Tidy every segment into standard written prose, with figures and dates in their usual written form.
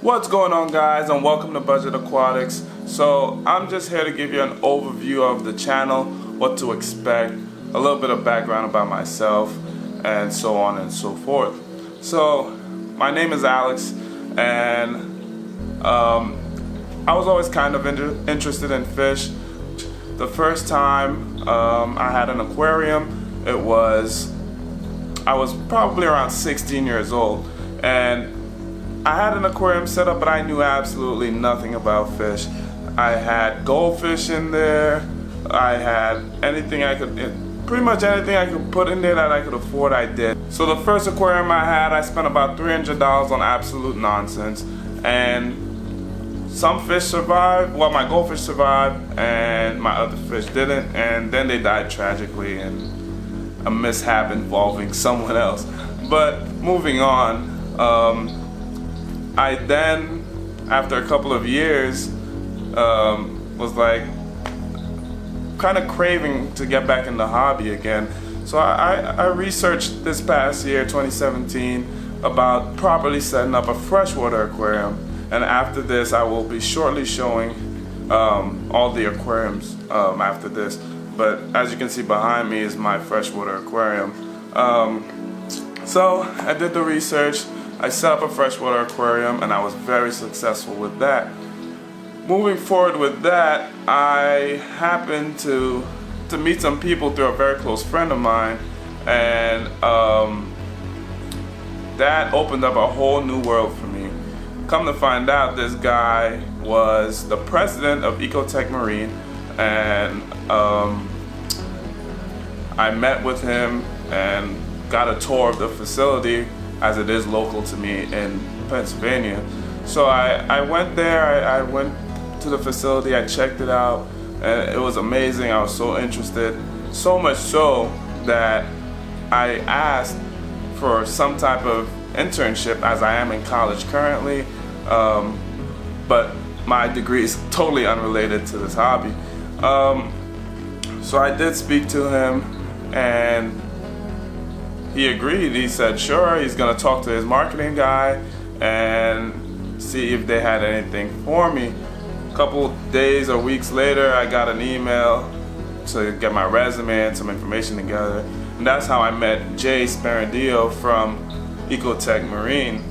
What's going on, guys, and welcome to Budget Aquatics. So I'm just here to give you an overview of the channel, what to expect, a little bit of background about myself, and so on and so forth. So my name is Alex, and I was always kind of interested in fish. The first time I had an aquarium, I was probably around 16 years old, and I had an aquarium set up, but I knew absolutely nothing about fish. I had goldfish in there. I had pretty much anything I could put in there that I could afford, I did. So the first aquarium I had, I spent about $300 on absolute nonsense. And some fish survived, well, my goldfish survived, and my other fish didn't, and then they died tragically in a mishap involving someone else. But moving on, I then, after a couple of years, was like kind of craving to get back in the hobby again. So I researched this past year, 2017, about properly setting up a freshwater aquarium. And after this, I will be shortly showing all the aquariums after this. But as you can see behind me is my freshwater aquarium. So I did the research. I set up a freshwater aquarium, and I was very successful with that. Moving forward with that, I happened to meet some people through a very close friend of mine, and that opened up a whole new world for me. Come to find out, this guy was the president of Ecotech Marine, and I met with him and got a tour of the facility, as it is local to me in Pennsylvania. So I went there, I went to the facility, I checked it out, and it was amazing. I was so interested, so much so that I asked for some type of internship, as I am in college currently, but my degree is totally unrelated to this hobby. So I did speak to him, and he agreed. He said sure, he's gonna talk to his marketing guy and see if they had anything for me. A couple days or weeks later, I got an email to get my resume and some information together, and that's how I met Jay Sparadillo from Ecotech Marine.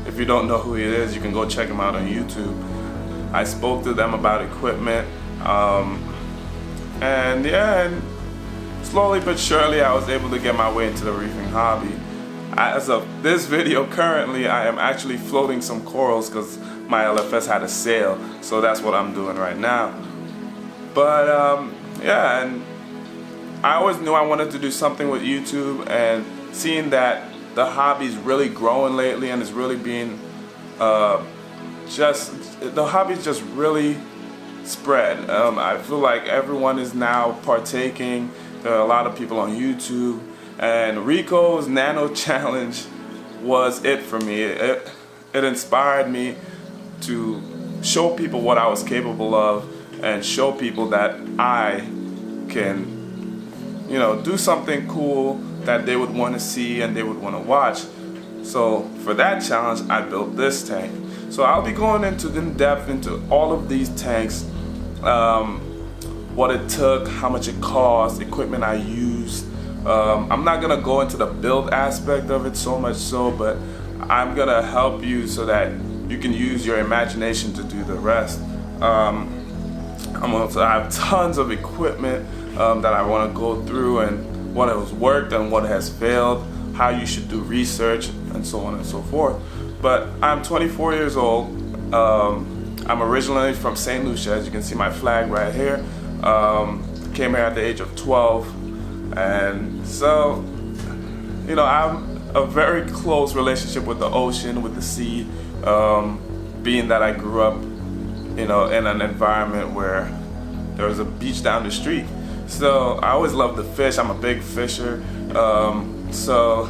If you don't know who he is, you can go check him out on YouTube. I spoke to them about equipment, and slowly but surely I was able to get my way into the reefing hobby. As of this video currently, I am actually floating some corals because my LFS had a sale, so that's what I'm doing right now. But yeah, and I always knew I wanted to do something with YouTube, and seeing that the hobby's really growing lately and it's really being the hobby's just really spread. I feel like everyone is now partaking. There are a lot of people on YouTube, and Rico's Nano Challenge was it for me. It inspired me to show people what I was capable of, and show people that I can, do something cool that they would want to see and they would want to watch. So for that challenge, I built this tank. So I'll be going in depth into all of these tanks, what it took, how much it cost, equipment I used. I'm not gonna go into the build aspect of it so much so, but I'm gonna help you so that you can use your imagination to do the rest. I have tons of equipment that I want to go through, and what has worked and what has failed, how you should do research, and so on and so forth. But I'm 24 years old. I'm originally from St. Lucia, as you can see my flag right here. Came here at the age of 12, and so I'm a very close relationship with the ocean, with the sea, being that I grew up in an environment where there was a beach down the street. So I always loved the fish. I'm a big fisher, so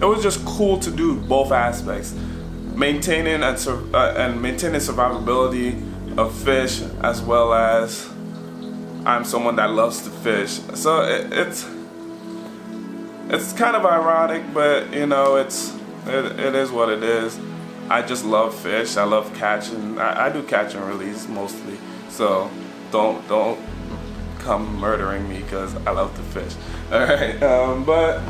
it was just cool to do both aspects, maintaining maintaining survivability of fish, as well as I'm someone that loves to fish. So it's kind of ironic, but it is what it is. I just love fish. I love catching. I do catch and release mostly. So don't come murdering me because I love to fish. All right, but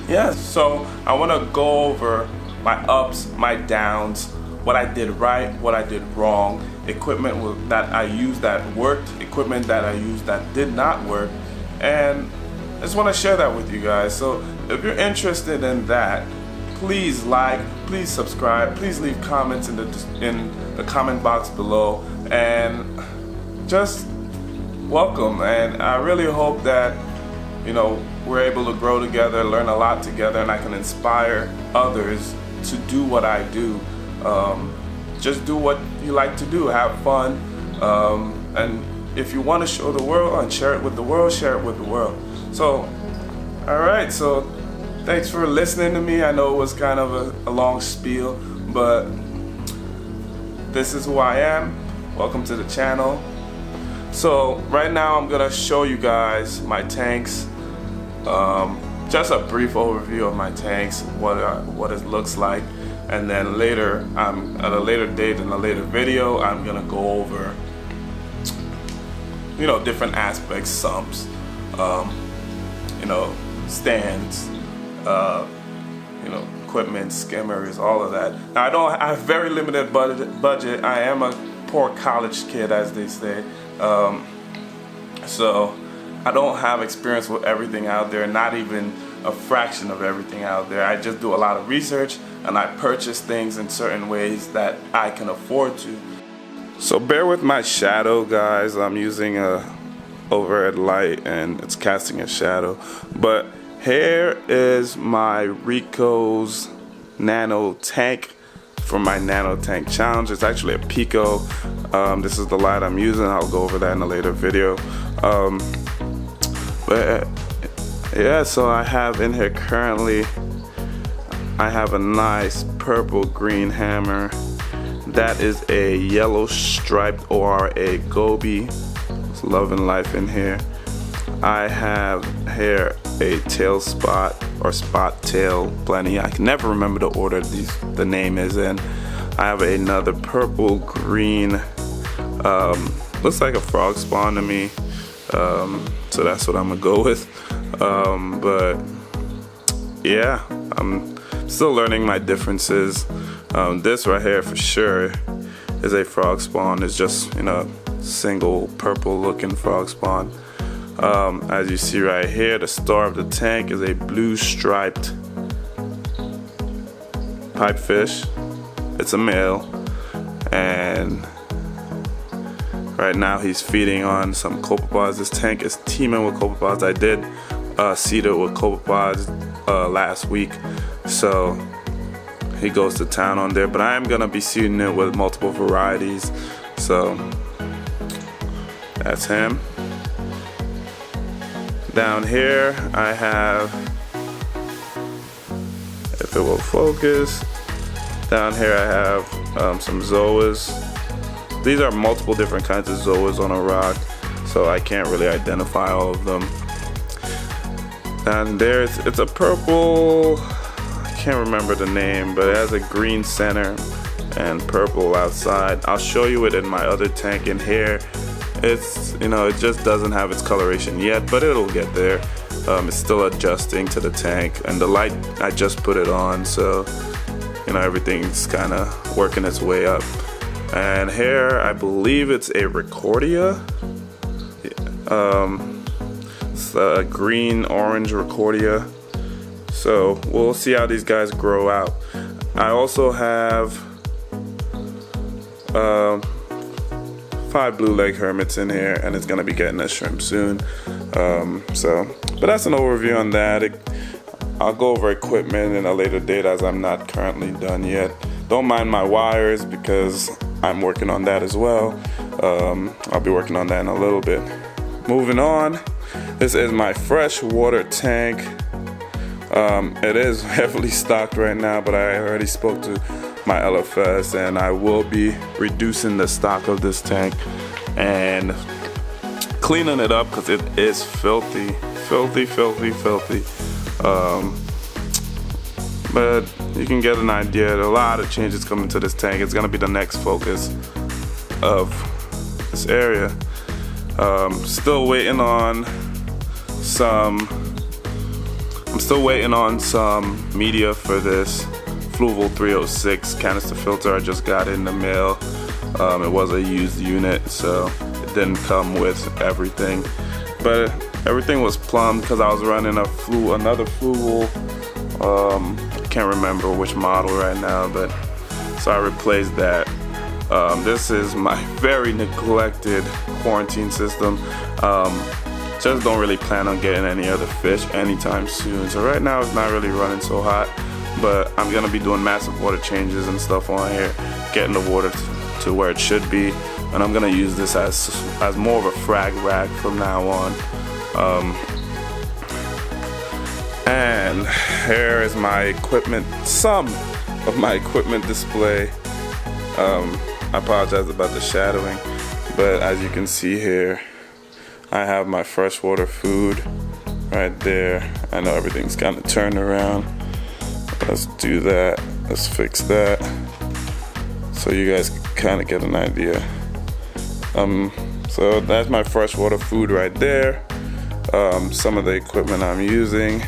yeah. So I want to go over my ups, my downs, what I did right, what I did wrong, equipment that I used that worked, equipment that I used that did not work, and I just want to share that with you guys. So if you're interested in that, please like, please subscribe, please leave comments in the comment box below, and just welcome. And I really hope that, you know, we're able to grow together, learn a lot together, and I can inspire others to do what I do. Just do what you like to do, have fun, and if you want to show the world and share it with the world, share it with the world. So, all right, so thanks for listening to me. I know it was kind of a long spiel, but this is who I am. Welcome to the channel. So right now I'm gonna show you guys my tanks. Just a brief overview of my tanks, what it looks like, and then later, at a later date in a later video, I'm gonna go over, you know, different aspects, sumps, you know, stands, you know, equipment, skimmers, all of that. Now I have very limited budget. I am a poor college kid, as they say, so I don't have experience with everything out there, not even a fraction of everything out there. I just do a lot of research, and I purchase things in certain ways that I can afford to. So bear with my shadow, guys. I'm using a overhead light and it's casting a shadow. But here is my Rico's Nano Tank for my Nano Tank Challenge. It's actually a Pico. This is the light I'm using. I'll go over that in a later video. But yeah, so I have in here currently, I have a nice purple green hammer. That is a yellow striped ORA Gobi. It's love and life in here. I have here a tail spot or spot tail plenty. I can never remember the order the name is in. I have another purple green, looks like a frog spawn to me. So that's what I'm gonna go with. But yeah, I'm still learning my differences. This right here for sure is a frog spawn. It's just, you know, single purple looking frog spawn. As you see right here, the star of the tank is a blue striped pipefish. It's a male, and right now he's feeding on some copepods. This tank is teeming with copepods. I did seed it with copepods last week, so he goes to town on there. But I am gonna be seeding it with multiple varieties. So that's him. Down here I have, if it will focus, down here I have some zoas. These are multiple different kinds of zoas on a rock, so I can't really identify all of them. And there it's a purple, I can't remember the name, but it has a green center and purple outside. I'll show you it in my other tank in here. It's, you know, it just doesn't have its coloration yet, but it'll get there. It's still adjusting to the tank, and the light, I just put it on, so, you know, everything's kind of working its way up. And here, I believe it's a Recordia. It's a green-orange Recordia. So we'll see how these guys grow out. I also have 5 blue leg hermits in here, and it's gonna be getting a shrimp soon. But that's an overview on that. I'll go over equipment in a later date, as I'm not currently done yet. Don't mind my wires because I'm working on that as well. I'll be working on that in a little bit. Moving on, this is my fresh water tank. It is heavily stocked right now, but I already spoke to my LFS, and I will be reducing the stock of this tank and cleaning it up because it is filthy. but you can get an idea. There are a lot of changes coming to this tank. It's gonna be the next focus of this area. Still waiting on some media for this Fluval 306 canister filter I just got in the mail. It was a used unit, so it didn't come with everything, but everything was plumbed because I was running another Fluval. I can't remember which model right now, but so I replaced that. This is my very neglected quarantine system. Just don't really plan on getting any other fish anytime soon. So right now it's not really running so hot, but I'm gonna be doing massive water changes and stuff on here, getting the water to where it should be, and I'm gonna use this as more of a frag rack from now on. And here is my equipment, some of my equipment display. I apologize about the shadowing, but as you can see here, I have my freshwater food right there. I know everything's kind of turned around. Let's do that. Let's fix that so you guys can kind of get an idea. So that's my freshwater food right there. Some of the equipment I'm using.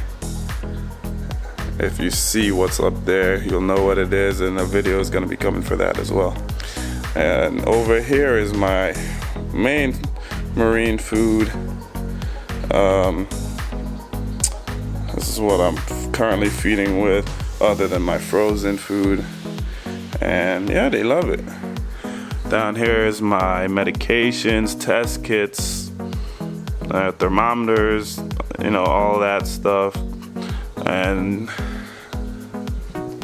If you see what's up there, you'll know what it is, and a video is going to be coming for that as well. And over here is my main marine food. This is what I'm currently feeding with, other than my frozen food. And yeah, they love it. Down here is my medications, test kits, thermometers, you know, all that stuff. And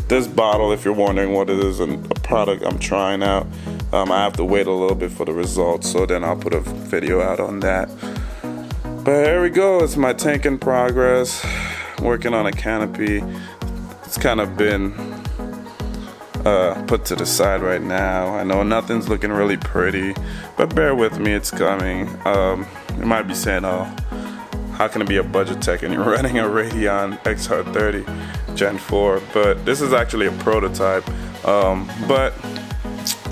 this bottle, if you're wondering what it is, a product I'm trying out. I have to wait a little bit for the results, so then I'll put a video out on that. But here we go, it's my tank in progress. Working on a canopy. It's kind of been put to the side right now. I know nothing's looking really pretty, but bear with me, it's coming. You might be saying, oh, how can it be a budget tech and you're running a Radeon XR30 Gen 4? But this is actually a prototype. But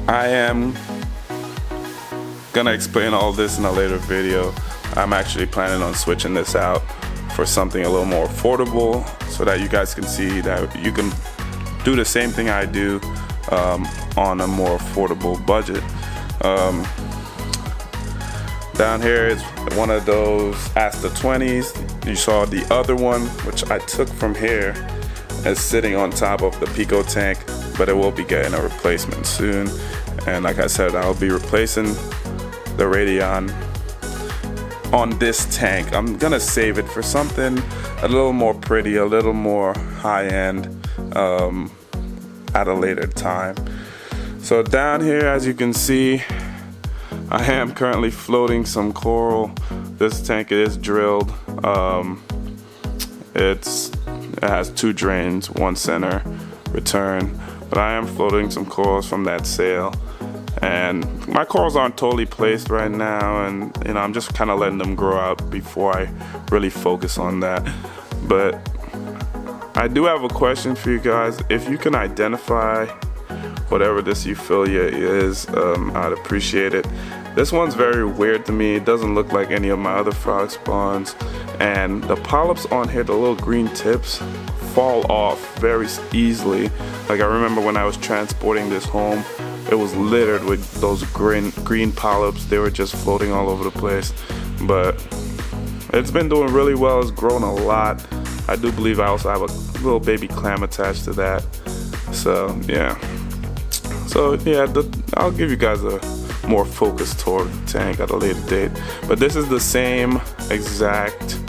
I am gonna explain all this in a later video. I'm actually planning on switching this out for something a little more affordable, so that you guys can see that you can do the same thing I do on a more affordable budget. Down here is one of those Asta 20s. You saw the other one, which I took from here, is sitting on top of the Pico tank, but it will be getting a replacement soon. And like I said, I'll be replacing the Radeon on this tank. I'm gonna save it for something a little more pretty, a little more high-end at a later time. So down here, as you can see, I am currently floating some coral. This tank is drilled. It has 2 drains, 1 center return, but I am floating some corals from that sale. And my corals aren't totally placed right now, and you know, I'm just kind of letting them grow out before I really focus on that. But I do have a question for you guys. If you can identify whatever this Euphilia is, I'd appreciate it. This one's very weird to me. It doesn't look like any of my other frog spawns, and the polyps on here, the little green tips, fall off very easily. Like I remember when I was transporting this home, it was littered with those green polyps. They were just floating all over the place. But it's been doing really well. It's grown a lot. I do believe I also have a little baby clam attached to that. So yeah. So yeah, I'll give you guys a more focused tour of the tank at a later date. But this is the same exact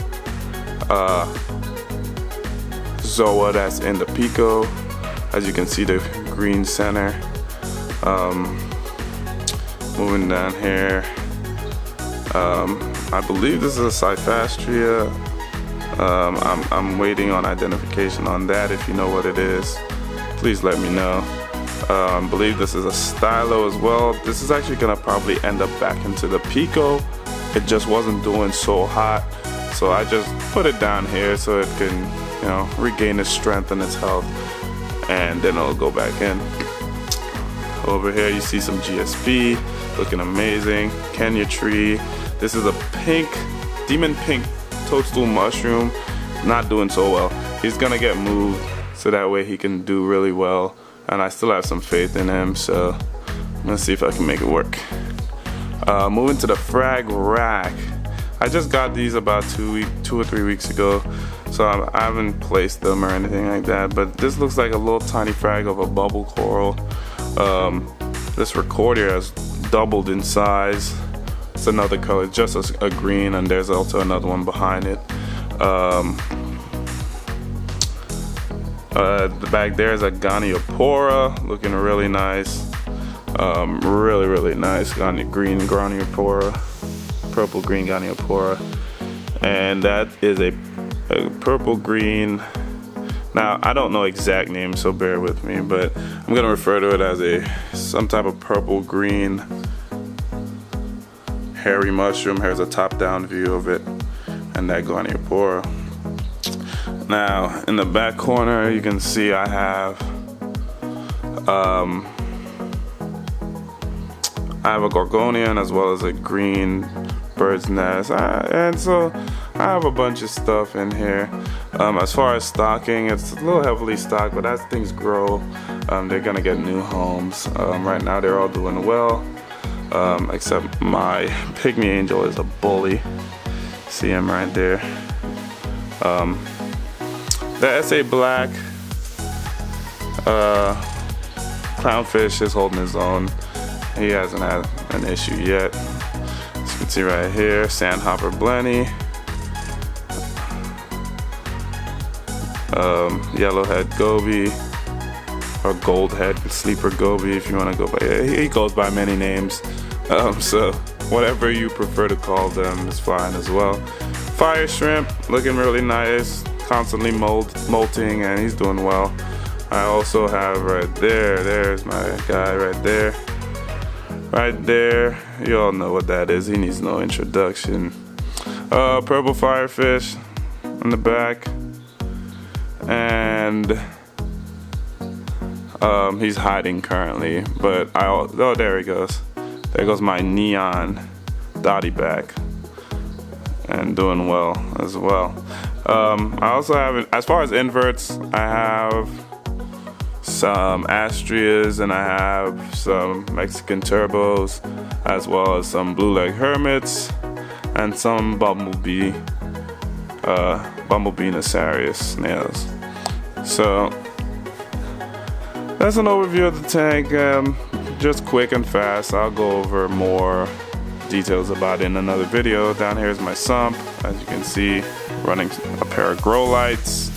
Zoa that's in the Pico. As you can see, the green center. Moving down here, I believe this is a Cyphastria. I'm waiting on identification on that. If you know what it is, please let me know. I believe this is a Stylo as well. This is actually gonna probably end up back into the Pico. It just wasn't doing so hot, so I just put it down here so it can, you know, regain its strength and its health. and then it'll go back in. Over here you see some GSP looking amazing. Kenya tree. This is a pink, demon pink toadstool mushroom. Not doing so well. He's gonna get moved so that way he can do really well, and I still have some faith in him, so I'm gonna see if I can make it work. Moving to the frag rack. I just got these about 2 or 3 weeks ago, so I haven't placed them or anything like that, but this looks like a little tiny frag of a bubble coral. This recorder has doubled in size. It's another color, just a green, and there's also another one behind it. The back there is a Goniopora, looking really nice. Really nice. Green Goniopora, purple green Goniopora, and that is a purple green. Now I don't know exact names, so bear with me, but I'm gonna refer to it as some type of purple green hairy mushroom. Here's a top-down view of it, and that Goniopora. Now in the back corner you can see I have a gorgonian as well as a green bird's nest, and so I have a bunch of stuff in here. As far as stocking, it's a little heavily stocked, but as things grow, they're gonna get new homes. Right now they're all doing well, except my pygmy angel is a bully. See him right there. The SA Black clownfish is holding his own. He hasn't had an issue yet. As you can see right here, Sandhopper Blenny, Yellowhead Goby, or Goldhead Sleeper Goby if you want to go by. He goes by many names, so whatever you prefer to call them is fine as well. Fire Shrimp, looking really nice, constantly molting, and he's doing well. I also have right there's my guy right there. Right there, you all know what that is. He needs no introduction. Purple firefish in the back, and he's hiding currently. But oh, there he goes. There goes my neon dotty back, and doing well as well. I also have, as far as inverts, I have some Astrias, and I have some Mexican turbos, as well as some blue leg hermits, and some bumblebee Nasarius snails. So that's an overview of the tank. Just quick and fast. I'll go over more details about it in another video. Down here is my sump, as you can see, running a pair of grow lights.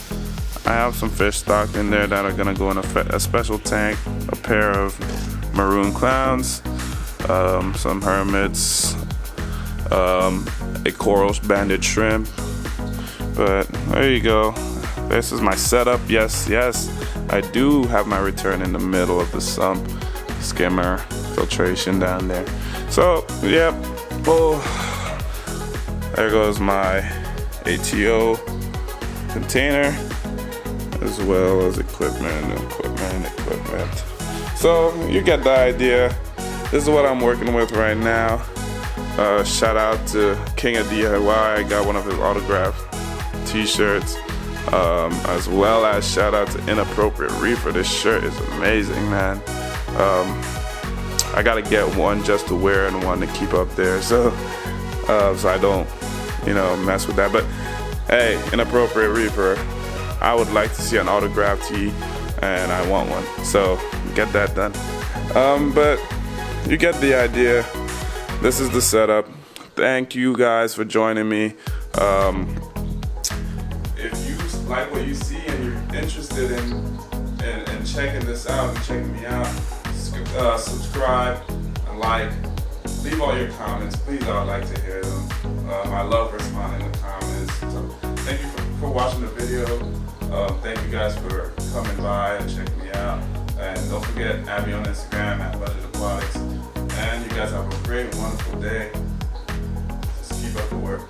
I have some fish stocked in there that are gonna go in a special tank, a pair of maroon clowns, some hermits, a coral banded shrimp. But there you go. This is my setup. Yes, I do have my return in the middle of the sump, skimmer, filtration down there. So, yep, well, there goes my ATO container, as well as equipment. So you get the idea. This is what I'm working with right now. Shout out to King of DIY. I got one of his autographed t-shirts, as well as shout out to Inappropriate Reefer. This shirt is amazing, man. I gotta get one just to wear and one to keep up there, so I don't, mess with that. But hey, Inappropriate Reefer, I would like to see an autographed tee, and I want one, so get that done. But you get the idea. This is the setup. Thank you guys for joining me. If you like what you see and you're interested in checking this out and checking me out, subscribe and like. Leave all your comments, please. I would like to hear them. I love responding to comments. So thank you for watching the video. Thank you guys for coming by and checking me out. And don't forget, add me on Instagram at Budget Aquatics. And you guys have a great, wonderful day. Just keep up the work.